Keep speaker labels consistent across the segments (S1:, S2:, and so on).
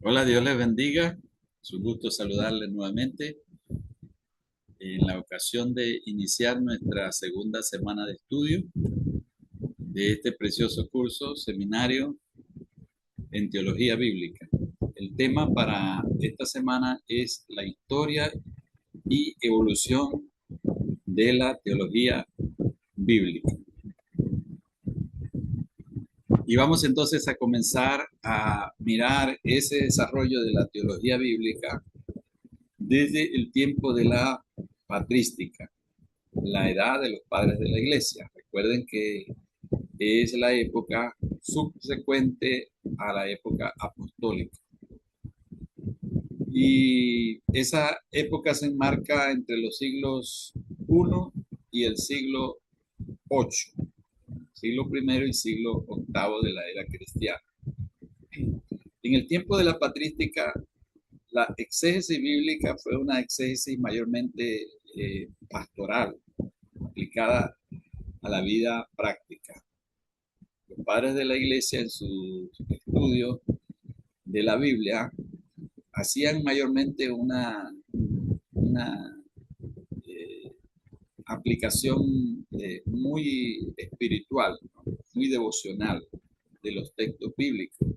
S1: Hola, Dios les bendiga. Es un gusto saludarles nuevamente en la ocasión de iniciar nuestra segunda semana de estudio de este precioso curso, seminario en teología bíblica. El tema para esta semana es la historia y evolución de la teología bíblica. Y vamos entonces a comenzar a mirar ese desarrollo de la teología bíblica desde el tiempo de la patrística, la edad de los padres de la iglesia. Recuerden que es la época subsecuente a la época apostólica. Y esa época se enmarca entre los siglos I y el siglo VIII, siglo I y siglo VIII de la era cristiana. En el tiempo de la patrística, la exégesis bíblica fue una exégesis mayormente pastoral, aplicada a la vida práctica. Los padres de la iglesia en su estudio de la Biblia hacían mayormente una eh, aplicación muy espiritual, ¿no? Muy devocional de los textos bíblicos,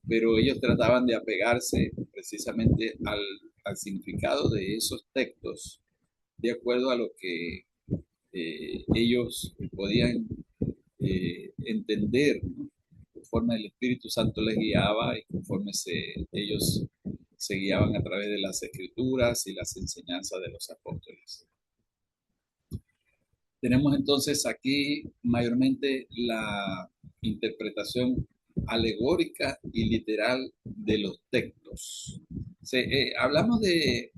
S1: pero ellos trataban de apegarse precisamente al significado de esos textos de acuerdo a lo que ellos podían entender, ¿no? Conforme el Espíritu Santo les guiaba y conforme ellos se guiaban a través de las escrituras y las enseñanzas de los apóstoles. Tenemos entonces aquí mayormente la interpretación alegórica y literal de los textos. Hablamos de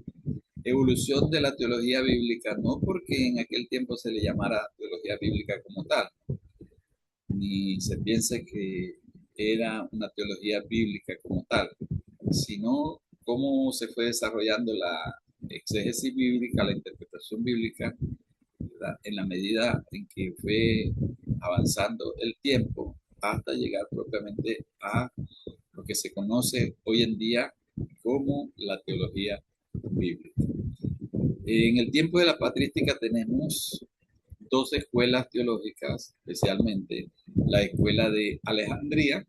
S1: evolución de la teología bíblica, no porque en aquel tiempo se le llamara teología bíblica como tal, ni se piense que era una teología bíblica como tal, sino cómo se fue desarrollando la exégesis bíblica, la interpretación bíblica, ¿verdad? En la medida en que fue avanzando el tiempo hasta llegar propiamente a lo que se conoce hoy en día como la teología bíblica. En el tiempo de la patrística tenemos dos escuelas teológicas, especialmente la escuela de Alejandría,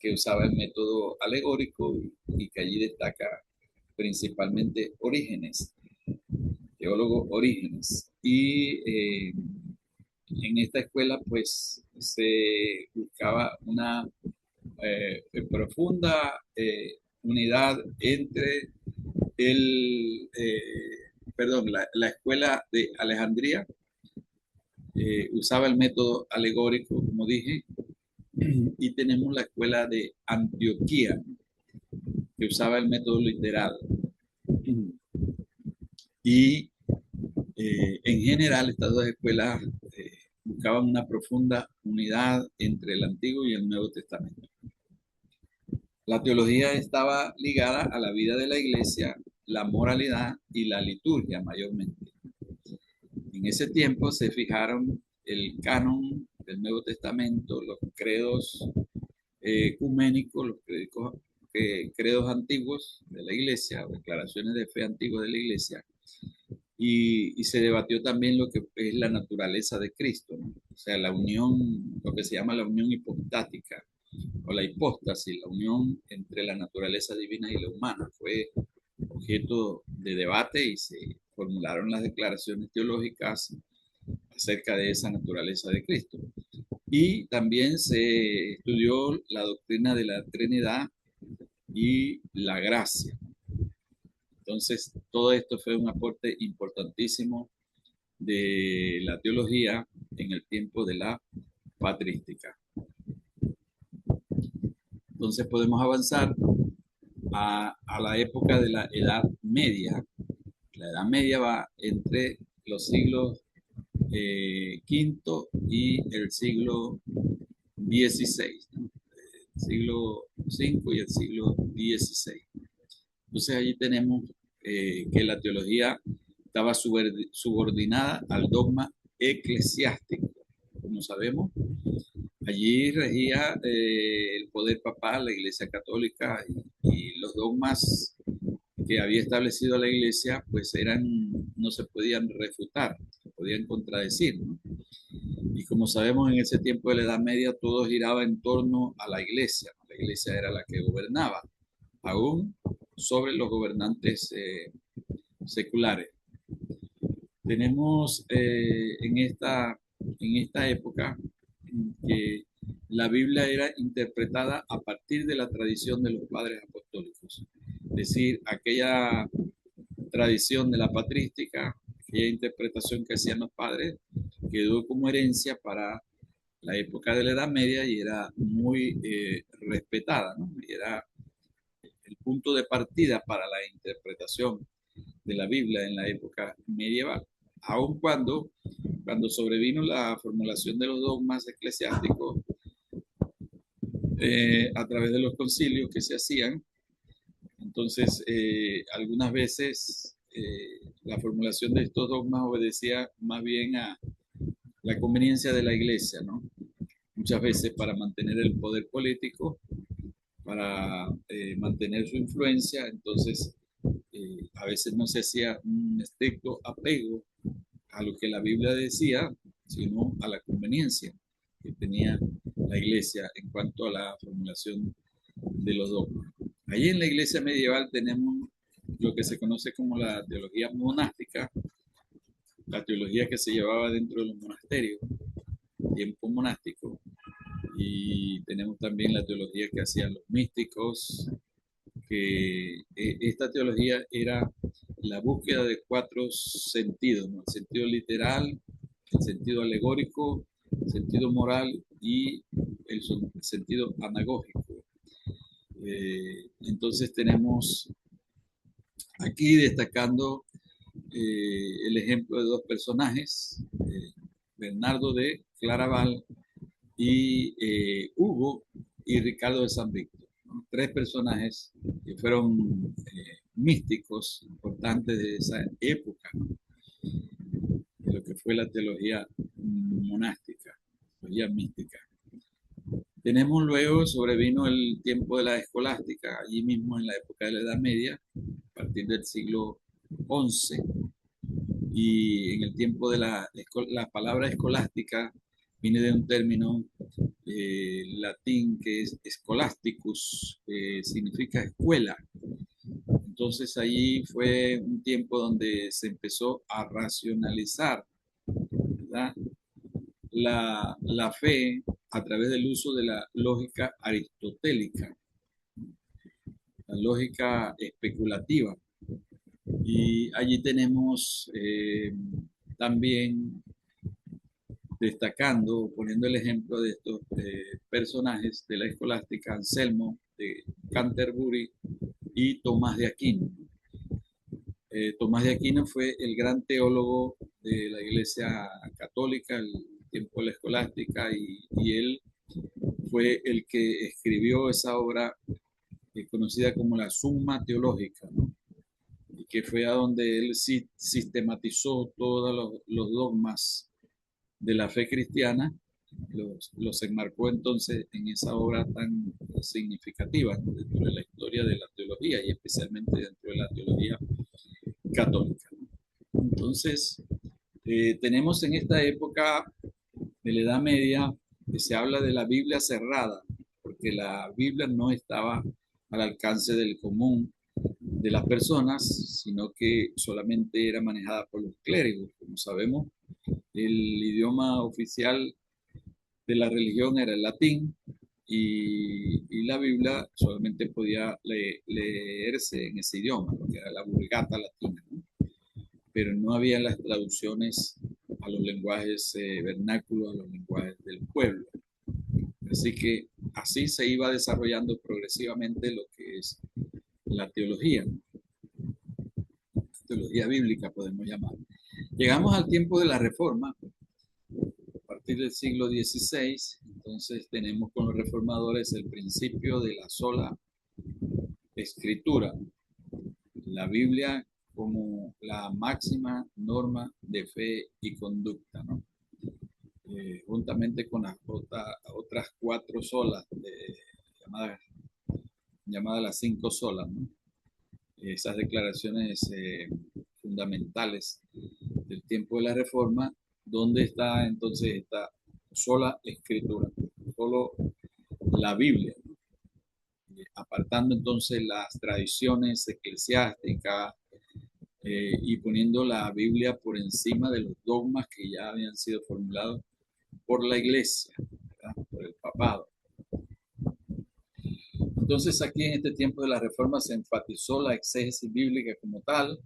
S1: que usaba el método alegórico y que allí destaca principalmente Orígenes, teólogo Orígenes. Y en esta escuela pues se buscaba una profunda unidad entre la escuela de Alejandría usaba el método alegórico, como dije, y tenemos la escuela de Antioquía, que usaba el método literal. Y en general estas dos escuelas buscaban una profunda unidad entre el Antiguo y el Nuevo Testamento. La teología estaba ligada a la vida de la iglesia, la moralidad y la liturgia mayormente. En ese tiempo se fijaron el canon del Nuevo Testamento, los credos ecuménicos, los credos antiguos de la iglesia, declaraciones de fe antiguas de la iglesia, y se debatió también lo que es la naturaleza de Cristo, ¿no? O sea, la unión, lo que se llama la unión hipostática, o la hipóstasis, la unión entre la naturaleza divina y la humana, fue objeto de debate y se formularon las declaraciones teológicas acerca de esa naturaleza de Cristo. Y también se estudió la doctrina de la Trinidad y la gracia. Entonces, todo esto fue un aporte importantísimo de la teología en el tiempo de la patrística. Entonces podemos avanzar a la época de la Edad Media. La Edad Media va entre los siglos quinto y el siglo XVI, ¿no? El siglo V y el siglo XVI. Entonces allí tenemos que la teología estaba subordinada al dogma eclesiástico. Como sabemos, Allí regía el poder papal, la Iglesia Católica y los dogmas que había establecido la Iglesia, pues no se podían refutar, se podían contradecir, ¿no? Y como sabemos, en ese tiempo de la Edad Media todo giraba en torno a la Iglesia, ¿no? La Iglesia era la que gobernaba, aún sobre los gobernantes seculares. Tenemos en esta época que la Biblia era interpretada a partir de la tradición de los padres apostólicos, es decir, aquella tradición de la patrística, aquella interpretación que hacían los padres, quedó como herencia para la época de la Edad Media y era muy respetada, ¿no? Y era el punto de partida para la interpretación de la Biblia en la época medieval, aun cuando sobrevino la formulación de los dogmas eclesiásticos a través de los concilios que se hacían. Entonces, algunas veces la formulación de estos dogmas obedecía más bien a la conveniencia de la iglesia, ¿no? Muchas veces para mantener el poder político, para mantener su influencia, entonces a veces no se hacía un estricto apego a lo que la Biblia decía, sino a la conveniencia que tenía la iglesia en cuanto a la formulación de los dogmas. Allí en la iglesia medieval tenemos lo que se conoce como la teología monástica, la teología que se llevaba dentro de los monasterios, tiempo monástico, y tenemos también la teología que hacían los místicos, que esta teología era la búsqueda de cuatro sentidos, ¿no? El sentido literal, el sentido alegórico, el sentido moral y el sentido anagógico. Entonces tenemos aquí destacando el ejemplo de dos personajes, Bernardo de Claraval y Hugo y Ricardo de San Víctor, ¿no? Tres personajes que fueron místicos importantes de esa época, ¿no? De lo que fue la teología monástica, teología mística. Tenemos luego, sobrevino el tiempo de la escolástica, allí mismo en la época de la Edad Media, a partir del siglo XI, y en el tiempo de la palabra escolástica viene de un término latín que es scholasticus, significa escuela. Entonces allí fue un tiempo donde se empezó a racionalizar, ¿verdad?, la fe a través del uso de la lógica aristotélica, la lógica especulativa. Y allí tenemos también destacando, poniendo el ejemplo de estos personajes de la escolástica, Anselmo de Canterbury y Tomás de Aquino. Tomás de Aquino fue el gran teólogo de la Iglesia Católica, el tiempo de la escolástica, y él fue el que escribió esa obra conocida como la Summa Teológica, ¿no? Y que fue a donde él sistematizó todos los dogmas de la fe cristiana, los enmarcó entonces en esa obra tan significativa, ¿no?, dentro de la historia de la teología y especialmente dentro de la teología católica. Entonces, tenemos en esta época de la Edad Media que se habla de la Biblia cerrada, porque la Biblia no estaba al alcance del común de las personas, sino que solamente era manejada por los clérigos. Como sabemos, el idioma oficial de la religión era el latín y la Biblia solamente podía leerse en ese idioma, lo que era la Vulgata latina, ¿no? Pero no había las traducciones a los lenguajes vernáculos, a los lenguajes del pueblo. Así que así se iba desarrollando progresivamente lo que es la teología, ¿no?, teología bíblica podemos llamar. Llegamos al tiempo de la Reforma, a partir del siglo XVI, entonces tenemos con los reformadores el principio de la sola escritura, la Biblia como la máxima norma de fe y conducta, ¿no? juntamente con las otras cuatro solas, llamadas, llamadas las cinco solas, ¿no? Esas declaraciones fundamentales del tiempo de la Reforma, donde está entonces esta sola escritura, solo la Biblia, apartando entonces las tradiciones eclesiásticas y poniendo la Biblia por encima de los dogmas que ya habían sido formulados por la Iglesia, ¿verdad? Por el papado. Entonces aquí en este tiempo de la Reforma se enfatizó la exégesis bíblica como tal,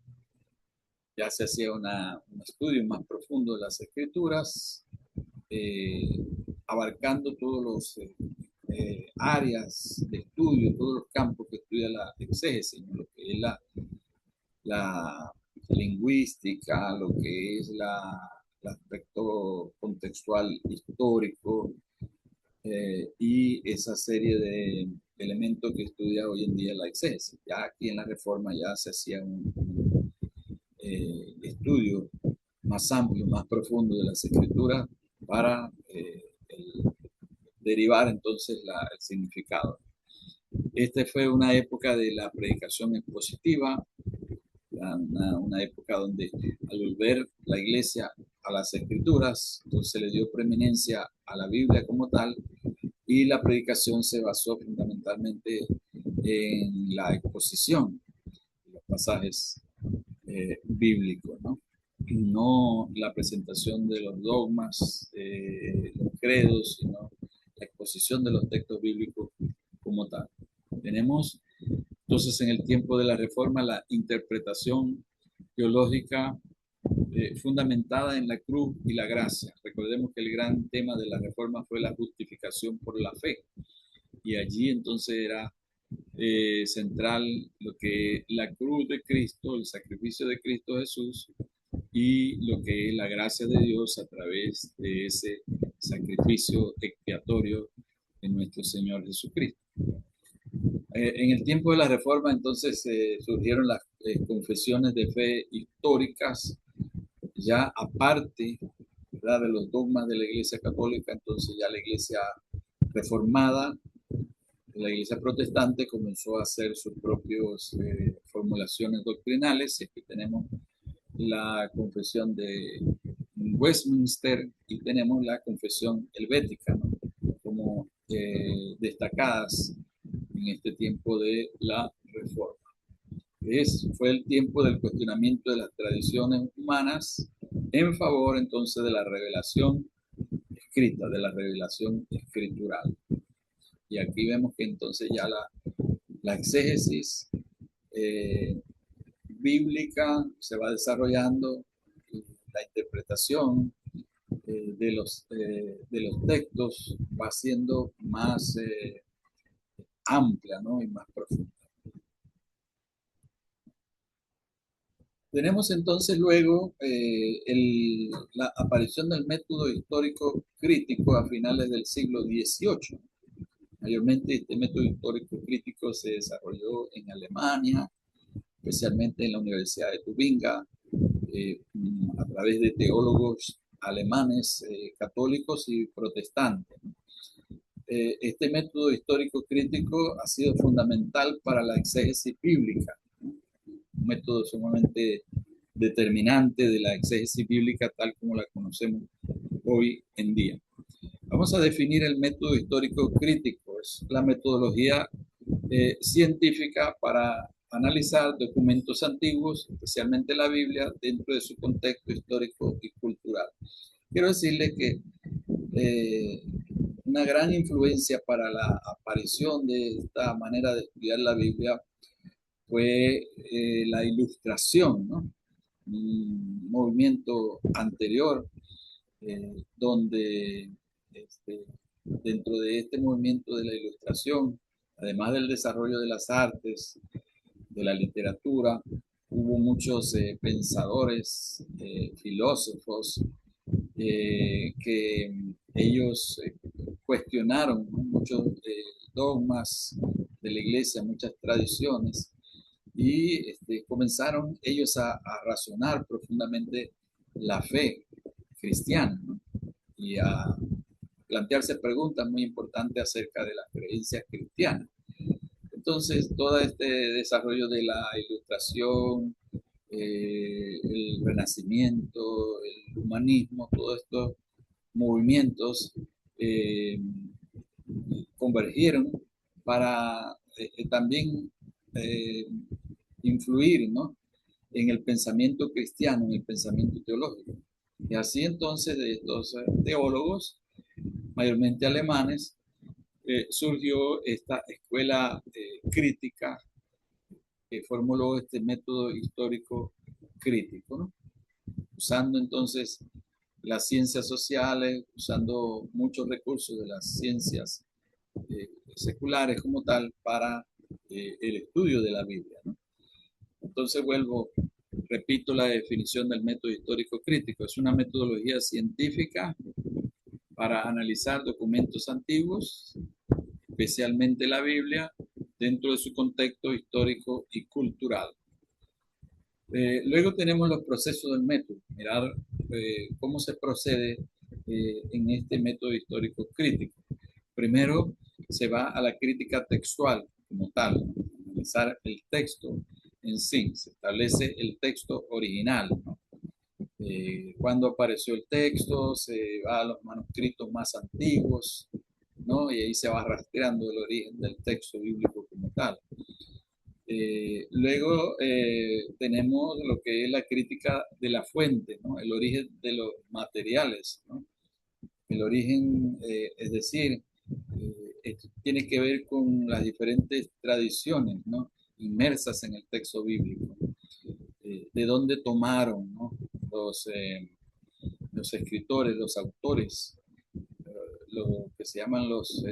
S1: ya se hacía un estudio más profundo de las escrituras, eh, abarcando todos los áreas de estudio, todos los campos que estudia la exégesis, ¿no? Lo que es la lingüística, lo que es el aspecto contextual histórico, y esa serie de elementos que estudia hoy en día la exégesis. Ya aquí en la Reforma ya se hacía un estudio más amplio, más profundo de las escrituras para derivar entonces el significado. Esta fue una época de la predicación expositiva, una época donde al volver la iglesia a las escrituras, entonces se le dio preeminencia a la Biblia como tal, y la predicación se basó fundamentalmente en la exposición de los pasajes bíblicos, ¿no? No la presentación de los dogmas, los credos, sino la exposición de los textos bíblicos como tal. Tenemos entonces en el tiempo de la Reforma la interpretación teológica fundamentada en la cruz y la gracia. Recordemos que el gran tema de la Reforma fue la justificación por la fe, y allí entonces era central lo que la cruz de Cristo, el sacrificio de Cristo Jesús, y lo que es la gracia de Dios a través de ese sacrificio expiatorio de nuestro Señor Jesucristo. En el tiempo de la Reforma entonces surgieron las confesiones de fe históricas, ya aparte, ¿verdad?, de los dogmas de la Iglesia Católica. Entonces ya la Iglesia reformada, la Iglesia protestante, comenzó a hacer sus propias formulaciones doctrinales. Y aquí tenemos la confesión de Westminster y tenemos la confesión helvética, ¿no?, como destacadas en este tiempo de la Reforma. Fue el tiempo del cuestionamiento de las tradiciones humanas en favor entonces de la revelación escrita, de la revelación escritural. Y aquí vemos que entonces ya la exégesis bíblica se va desarrollando, y la interpretación de los textos va siendo más amplia, ¿no?, y más profunda. Tenemos entonces luego la aparición del método histórico crítico a finales del siglo XVIII. Mayormente este método histórico crítico se desarrolló en Alemania, especialmente en la Universidad de Tubinga, a través de teólogos alemanes, católicos y protestantes. Este método histórico crítico ha sido fundamental para la exégesis bíblica, un método sumamente determinante de la exégesis bíblica tal como la conocemos hoy en día. Vamos a definir el método histórico crítico. Es la metodología científica para analizar documentos antiguos, especialmente la Biblia, dentro de su contexto histórico y cultural. Quiero decirles que una gran influencia para la aparición de esta manera de estudiar la Biblia fue la Ilustración, ¿no?, un movimiento anterior donde dentro de este movimiento de la Ilustración, además del desarrollo de las artes, de la literatura, hubo muchos pensadores, filósofos, que ellos cuestionaron, ¿no?, muchos dogmas de la iglesia, muchas tradiciones, y comenzaron ellos a razonar profundamente la fe cristiana, ¿no? y a plantearse preguntas muy importantes acerca de las creencias cristianas. Entonces, todo este desarrollo de la ilustración, el renacimiento, el humanismo, todos estos movimientos eh, convergieron para también eh, influir, ¿no?, en el pensamiento cristiano, en el pensamiento teológico. Y así entonces de estos teólogos, mayormente alemanes, surgió esta escuela crítica que formuló este método histórico crítico, ¿no?, usando entonces las ciencias sociales, usando muchos recursos de las ciencias seculares como tal para el estudio de la Biblia, ¿no? Entonces repito la definición del método histórico crítico. Es una metodología científica para analizar documentos antiguos, especialmente la Biblia, dentro de su contexto histórico y cultural. Luego tenemos los procesos del método, mirar cómo se procede en este método histórico crítico. Primero se va a la crítica textual como tal, ¿no?, analizar el texto en sí, se establece el texto original, ¿no? Cuando apareció el texto, se va a los manuscritos más antiguos, ¿no?, y ahí se va rastreando el origen del texto bíblico como tal. Luego tenemos lo que es la crítica de la fuente, ¿no?, el origen de los materiales, ¿no? El origen, es decir, esto tiene que ver con las diferentes tradiciones, ¿no?, inmersas en el texto bíblico. De dónde tomaron, ¿no?, los escritores, los autores, lo que se llaman los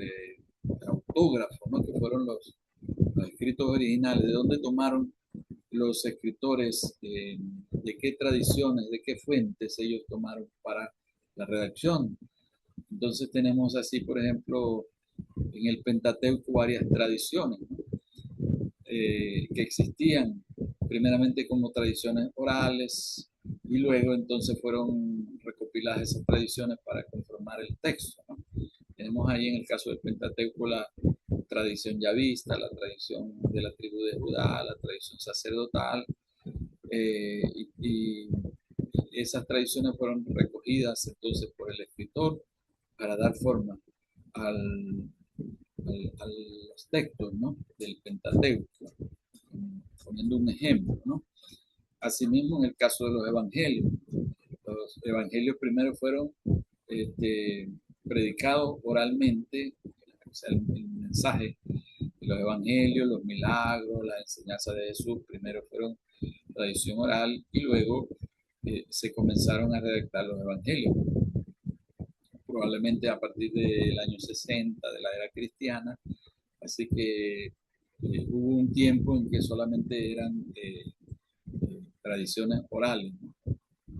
S1: autógrafos, ¿no?, que fueron los escritos originales, de dónde tomaron los escritores, de qué tradiciones, de qué fuentes ellos tomaron para la redacción. Entonces tenemos así, por ejemplo, en el Pentateuco varias tradiciones, ¿no?, que existían primeramente como tradiciones orales y luego entonces fueron recopiladas esas tradiciones para conformar el texto, ¿no? Tenemos ahí en el caso del Pentateuco la tradición yavista, la tradición de la tribu de Judá, la tradición sacerdotal, y esas tradiciones fueron recogidas entonces por el escritor para dar forma al, a los textos, ¿no?, del Pentateuco, poniendo un ejemplo, ¿no? Asimismo, en el caso de los evangelios primero fueron este, predicados oralmente, o sea, el mensaje de los evangelios, los milagros, la enseñanza de Jesús, primero fueron tradición oral y luego se comenzaron a redactar los evangelios, probablemente a partir del año 60 de la era cristiana. Así que hubo un tiempo en que solamente eran tradiciones orales, ¿no?,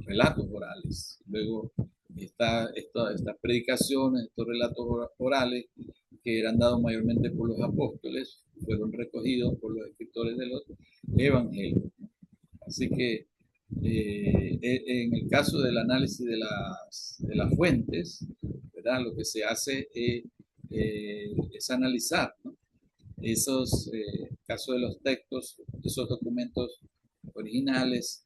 S1: relatos orales. Luego estas predicaciones, estos relatos orales, que eran dados mayormente por los apóstoles, fueron recogidos por los escritores de los evangelios. Así que en el caso del análisis de las fuentes, ¿verdad?, lo que se hace es analizar, ¿no?, esos casos de los textos, esos documentos originales,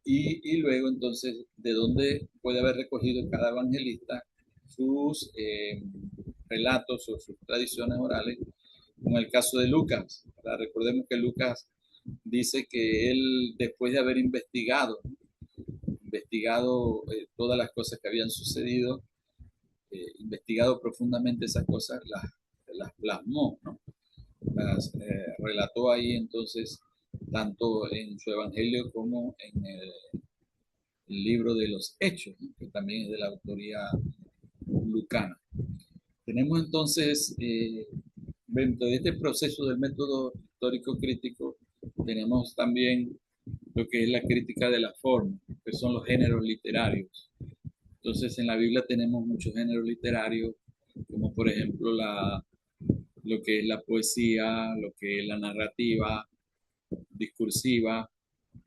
S1: y luego entonces de dónde puede haber recogido cada evangelista sus relatos o sus tradiciones orales, como el caso de Lucas, ¿verdad? Recordemos que Lucas dice que él, después de haber investigado todas las cosas que habían sucedido, investigado profundamente esas cosas, las plasmó, ¿no?, las relató ahí entonces, tanto en su evangelio como en el libro de los Hechos, ¿no?, que también es de la autoría lucana. Tenemos entonces, dentro de este proceso del método histórico crítico, tenemos también lo que es la crítica de la forma, que son los géneros literarios. Entonces, en la Biblia tenemos muchos géneros literarios, como por ejemplo lo que es la poesía, lo que es la narrativa discursiva,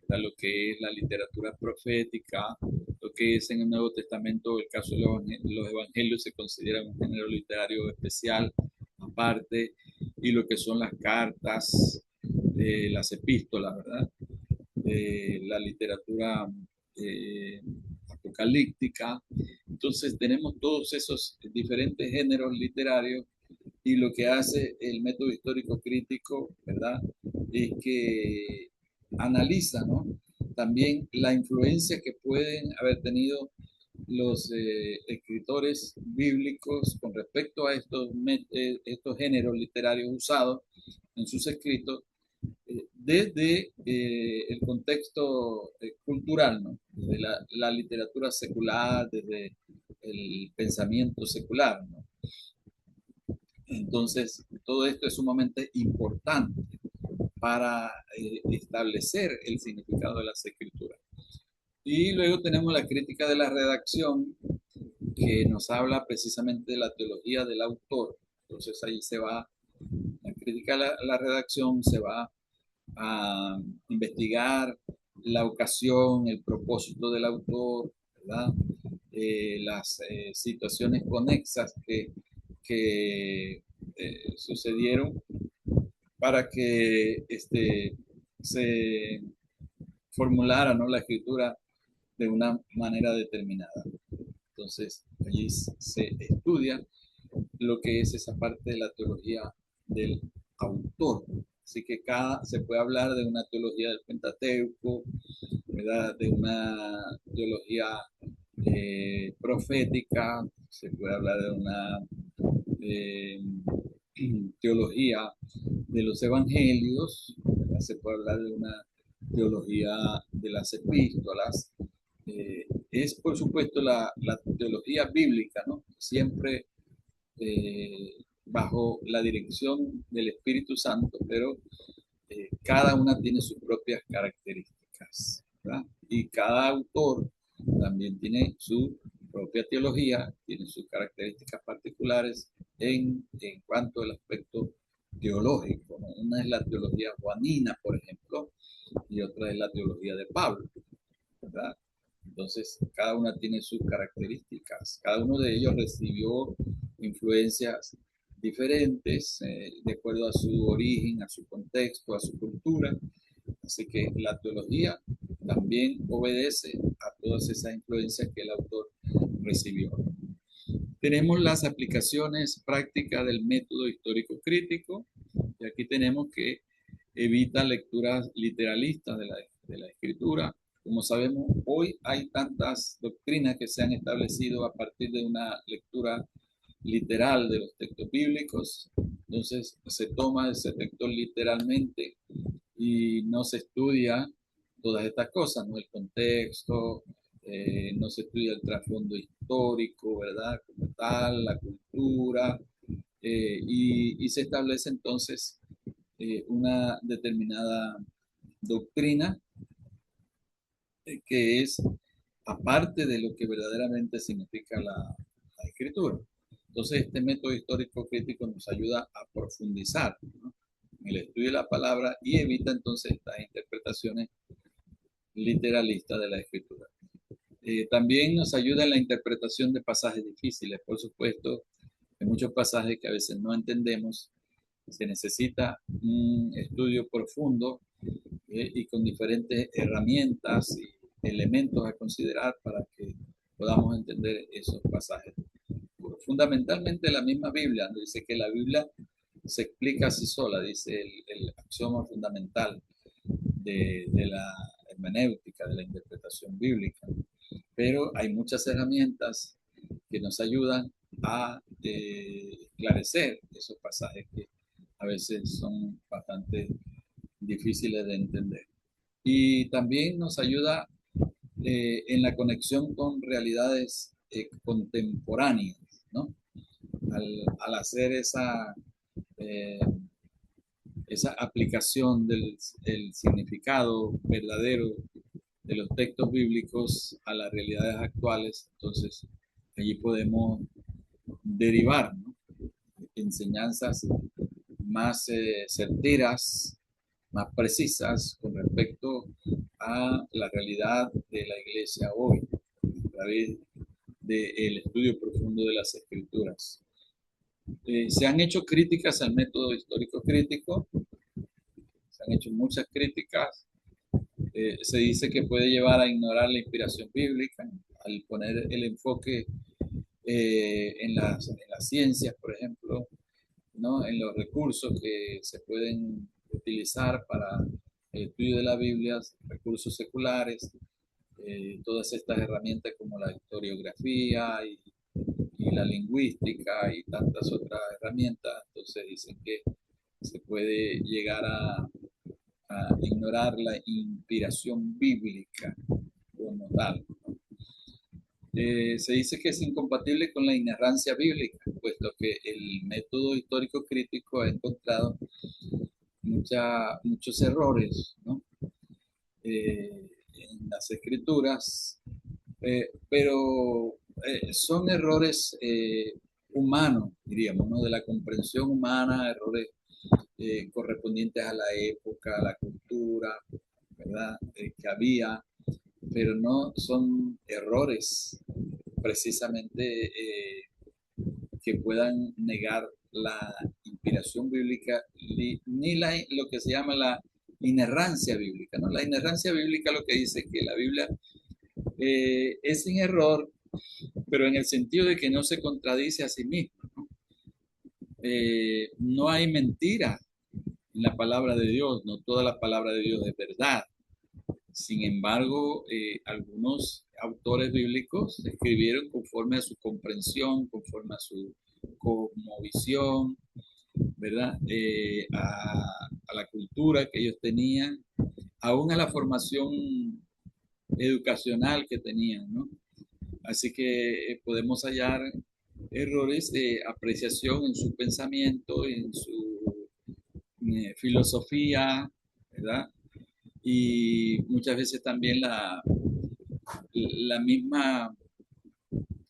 S1: lo que es la literatura profética, lo lo que es en el Nuevo Testamento, el caso de los evangelios se considera un género literario especial, aparte, y lo que son las cartas, las epístolas, ¿verdad? La literatura eh, apocalíptica. Entonces tenemos todos esos diferentes géneros literarios y lo que hace el método histórico crítico, ¿verdad? Es que analiza, ¿no? También la influencia que pueden haber tenido los escritores bíblicos con respecto a estos géneros literarios usados en sus escritos desde el contexto cultural, ¿no? Desde la literatura secular, desde el pensamiento secular, ¿no? Entonces, todo esto es sumamente importante para establecer el significado de las escrituras. Y luego tenemos la crítica de la redacción, que nos habla precisamente de la teología del autor. Entonces ahí se va, la crítica de la redacción se va a investigar la ocasión, el propósito del autor, ¿verdad? Las situaciones conexas que sucedieron para que se formulara, ¿no?, la escritura de una manera determinada. Entonces, allí se estudia lo que es esa parte de la teología del autor. Así que se puede hablar de una teología del Pentateuco, ¿verdad?, de una teología profética, se puede hablar de una eh, teología de los evangelios, ¿verdad? Se puede hablar de una teología de las epístolas. Es, por supuesto, la teología bíblica, ¿no? Siempre bajo la dirección del Espíritu Santo, pero cada una tiene sus propias características, ¿verdad? Y cada autor también tiene su propia teología, tiene sus características particulares en cuanto al aspecto teológico, ¿no? Una es la teología juanina, por ejemplo, y otra es la teología de Pablo, ¿verdad? Entonces, cada una tiene sus características. Cada uno de ellos recibió influencias diferentes de acuerdo a su origen, a su contexto, a su cultura. Así que la teología también obedece a todas esas influencias que el autor recibió. Tenemos las aplicaciones prácticas del método histórico crítico, y aquí tenemos que evita lecturas literalistas de la escritura. Como sabemos, hoy hay tantas doctrinas que se han establecido a partir de una lectura literal de los textos bíblicos. Entonces se toma ese texto literalmente y no se estudia todas estas cosas, ¿no? El contexto, no se estudia el trasfondo histórico, ¿verdad? Como tal, la cultura, y se establece entonces una determinada doctrina que es aparte de lo que verdaderamente significa la escritura. Entonces, este método histórico crítico nos ayuda a profundizar, ¿no?, en el estudio de la palabra y evita entonces estas interpretaciones literalistas de la escritura. También nos ayuda en la interpretación de pasajes difíciles. Por supuesto, hay muchos pasajes que a veces no entendemos. Se necesita un estudio profundo y con diferentes herramientas y elementos a considerar para que podamos entender esos pasajes. Fundamentalmente la misma Biblia dice que la Biblia se explica así sola, dice el axioma fundamental de la hermenéutica, de la interpretación bíblica. Pero hay muchas herramientas que nos ayudan a esclarecer esos pasajes que a veces son bastante difíciles de entender. Y también nos ayuda en la conexión con realidades contemporáneas, ¿no? Al hacer eh, esa aplicación del significado verdadero de los textos bíblicos a las realidades actuales, entonces allí podemos derivar, ¿no?, enseñanzas más certeras, más precisas con respecto a la realidad de la iglesia hoy. través del estudio profundo de las escrituras. Se han hecho críticas al método histórico crítico, se han hecho muchas críticas. Se dice que puede llevar a ignorar la inspiración bíblica al poner el enfoque en las ciencias, por ejemplo, ¿no? En los recursos que se pueden utilizar para el estudio de la Biblia, recursos seculares, todas estas herramientas como la historiografía y la lingüística y tantas otras herramientas. Entonces dicen que se puede llegar a ignorar la inspiración bíblica como tal. Se dice que es incompatible con la inerrancia bíblica, puesto que el método histórico crítico ha encontrado muchos errores, ¿no? En las escrituras, pero son errores humanos, diríamos, ¿no? De la comprensión humana, errores correspondientes a la época, a la cultura, ¿verdad? Que había, pero no son errores precisamente que puedan negar la inspiración bíblica ni lo que se llama la inerrancia bíblica, ¿no? La inerrancia bíblica lo que dice es que la Biblia es sin error, pero en el sentido de que no se contradice a sí misma, ¿no? No hay mentira en la palabra de Dios, no toda la palabra de Dios es verdad. Sin embargo, algunos autores bíblicos escribieron conforme a su comprensión, conforme a su cosmovisión, ¿verdad? A la cultura que ellos tenían, aún a la formación educacional que tenían, ¿no? Así que podemos hallar errores de apreciación en su pensamiento, en su filosofía, ¿verdad? Y muchas veces también la misma,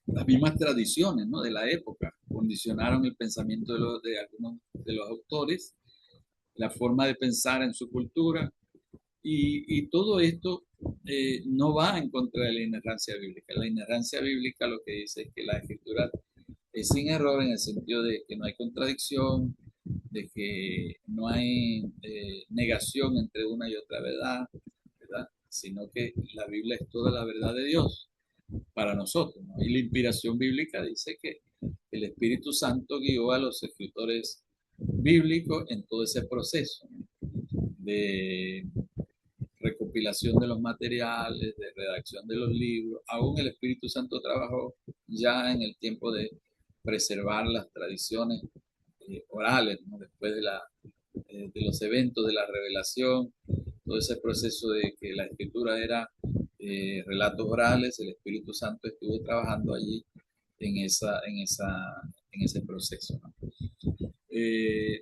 S1: las mismas tradiciones, ¿no? De la época condicionaron el pensamiento de algunos de los autores, la forma de pensar en su cultura, y todo esto no va en contra de la inerrancia bíblica. La inerrancia bíblica lo que dice es que la escritura es sin error en el sentido de que no hay contradicción, de que no hay negación entre una y otra verdad, ¿verdad? Sino que la Biblia es toda la verdad de Dios para nosotros, ¿no? Y la inspiración bíblica dice que el Espíritu Santo guió a los escritores bíblicos en todo ese proceso, ¿no? De recopilación de los materiales, de redacción de los libros. Aún el Espíritu Santo trabajó ya en el tiempo de preservar las tradiciones orales, ¿no? Después de los eventos de la revelación, todo ese proceso de que la escritura era relatos orales, el Espíritu Santo estuvo trabajando allí en ese proceso, ¿no?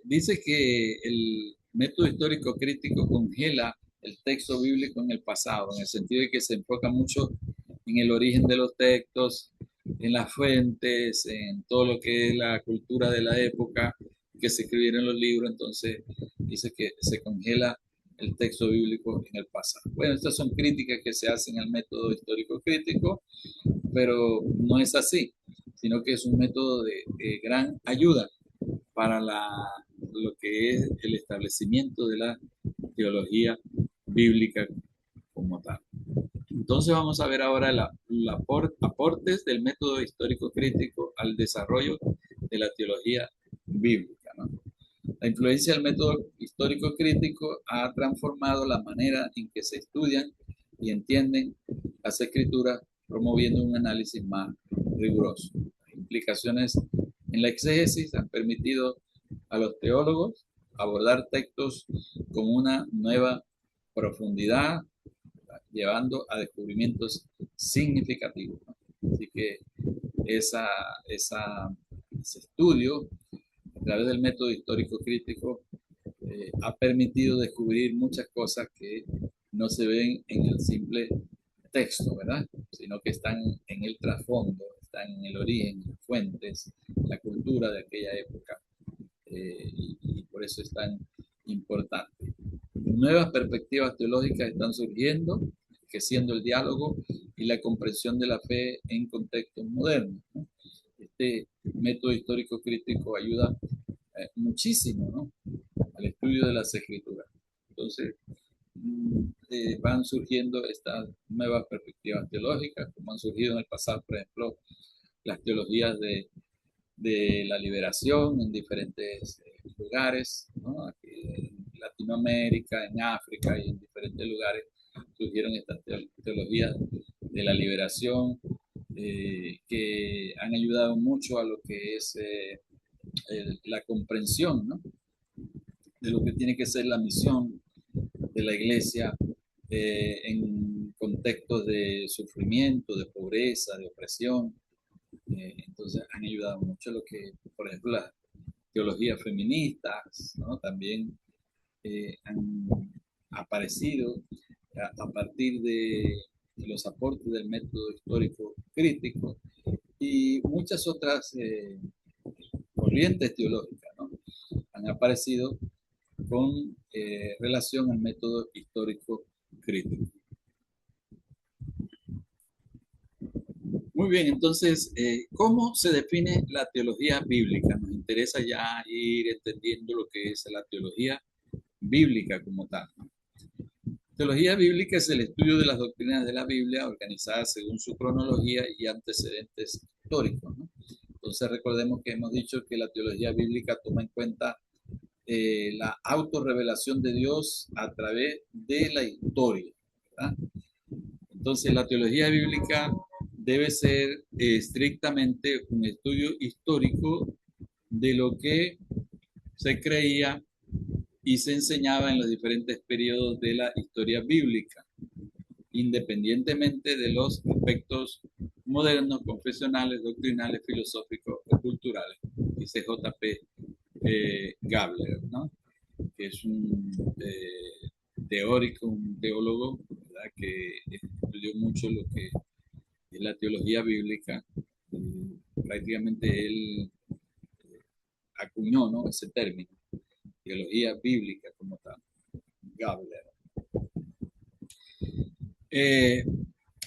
S1: Dice que el método histórico crítico congela el texto bíblico en el pasado, en el sentido de que se enfoca mucho en el origen de los textos, en las fuentes, en todo lo que es la cultura de la época que se escribieron los libros. Entonces dice que se congela el texto bíblico en el pasado. Bueno, estas son críticas que se hacen al método histórico crítico, pero no es así, sino que es un método de gran ayuda para lo que es el establecimiento de la teología bíblica como tal. Entonces vamos a ver ahora aportes del método histórico crítico al desarrollo de la teología bíblica, ¿no? La influencia del método histórico crítico ha transformado la manera en que se estudian y entienden las escrituras, promoviendo un análisis más riguroso. Las implicaciones en la exégesis han permitido a los teólogos abordar textos con una nueva profundidad, llevando a descubrimientos significativos, ¿no? Así que ese estudio a través del método histórico crítico ha permitido descubrir muchas cosas que no se ven en el simple texto, ¿verdad? Sino que están en el trasfondo, están en el origen, las fuentes, la cultura de aquella época, y por eso es tan importante. Nuevas perspectivas teológicas están surgiendo, enriqueciendo el diálogo y la comprensión de la fe en contextos modernos, ¿no? Este método histórico crítico ayuda muchísimo, ¿no?, al estudio de las escrituras. Entonces, van surgiendo estas nuevas perspectivas teológicas, como han surgido en el pasado, por ejemplo, las teologías de la liberación en diferentes lugares, ¿no? Aquí en Latinoamérica, en África y en diferentes lugares surgieron estas teologías de la liberación que han ayudado mucho a lo que es la comprensión, ¿no?, de lo que tiene que ser la misión de la iglesia en contextos de sufrimiento, de pobreza, de opresión. Entonces han ayudado mucho lo que, por ejemplo, las teologías feministas, ¿no?, también han aparecido a partir de los aportes del método histórico crítico y muchas otras corrientes teológicas, ¿no?, han aparecido con relación al método histórico crítico. Muy bien, entonces, ¿cómo se define la teología bíblica? Nos interesa ya ir entendiendo lo que es la teología bíblica como tal, ¿no? Teología bíblica es el estudio de las doctrinas de la Biblia organizadas según su cronología y antecedentes históricos, ¿no? Entonces recordemos que hemos dicho que la teología bíblica toma en cuenta la autorrevelación de Dios a través de la historia, ¿verdad? Entonces la teología bíblica debe ser estrictamente un estudio histórico de lo que se creía y se enseñaba en los diferentes periodos de la historia bíblica, independientemente de los aspectos modernos, confesionales, doctrinales, filosóficos o culturales. Dice J.P. Gabler, ¿no?, que es un teórico, un teólogo, ¿verdad?, que estudió mucho lo que es la teología bíblica. Prácticamente él acuñó, ¿no?, ese término, teología bíblica como tal, Gabler.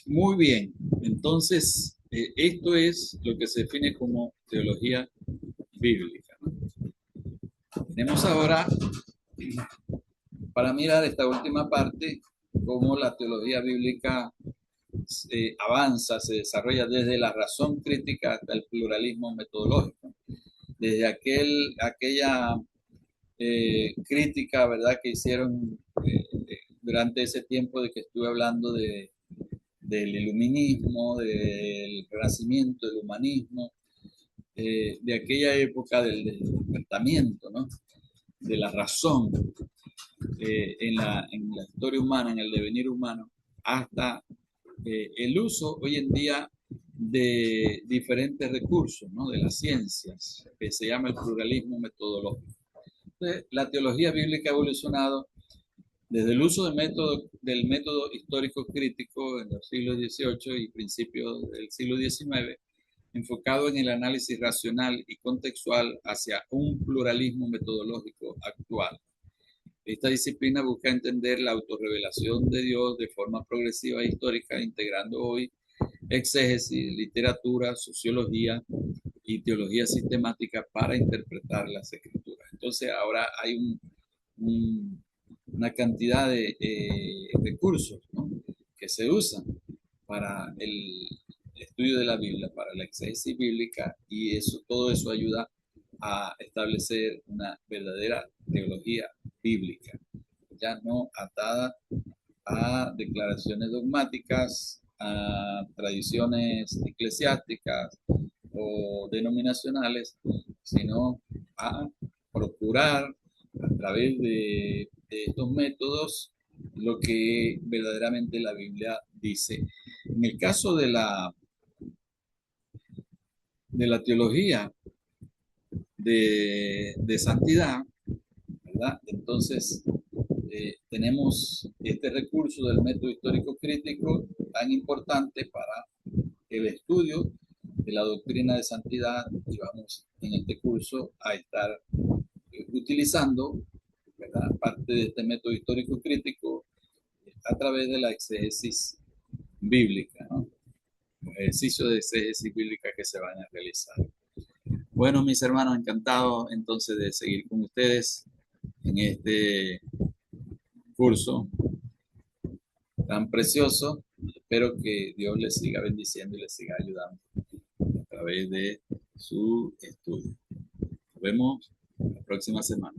S1: Muy bien, entonces esto es lo que se define como teología bíblica, ¿no? Tenemos ahora, para mirar esta última parte, cómo la teología bíblica avanza, se desarrolla desde la razón crítica hasta el pluralismo metodológico. Desde aquella crítica, ¿verdad?, que hicieron durante ese tiempo de que estuve hablando del iluminismo, del renacimiento, del humanismo, de aquella época del despertamiento, ¿no?, de la razón en la historia humana, en el devenir humano, hasta el uso hoy en día de diferentes recursos, ¿no?, de las ciencias, que se llama el pluralismo metodológico. Entonces, la teología bíblica ha evolucionado desde el uso del método histórico crítico en los siglos XVIII y principios del siglo XIX, enfocado en el análisis racional y contextual hacia un pluralismo metodológico actual. Esta disciplina busca entender la autorrevelación de Dios de forma progresiva e histórica, integrando hoy exégesis, literatura, sociología y teología sistemática para interpretar las escrituras. Entonces ahora hay una cantidad de recursos, ¿no?, que se usan para el estudio de la Biblia, para la exégesis bíblica, y todo eso ayuda a establecer una verdadera teología bíblica, ya no atada a declaraciones dogmáticas, a tradiciones eclesiásticas o denominacionales, sino a procurar a través de estos métodos lo que verdaderamente la Biblia dice. En el caso de la teología de santidad, ¿verdad?, entonces tenemos este recurso del método histórico crítico tan importante para el estudio de la doctrina de santidad, y vamos en este curso a estar utilizando, ¿verdad?, parte de este método histórico crítico a través de la exégesis bíblica, ¿no? Los ejercicios de exégesis bíblica que se van a realizar. Bueno, mis hermanos, encantado entonces de seguir con ustedes en este curso tan precioso. Espero que Dios les siga bendiciendo y les siga ayudando a través de su estudio. Nos vemos la próxima semana.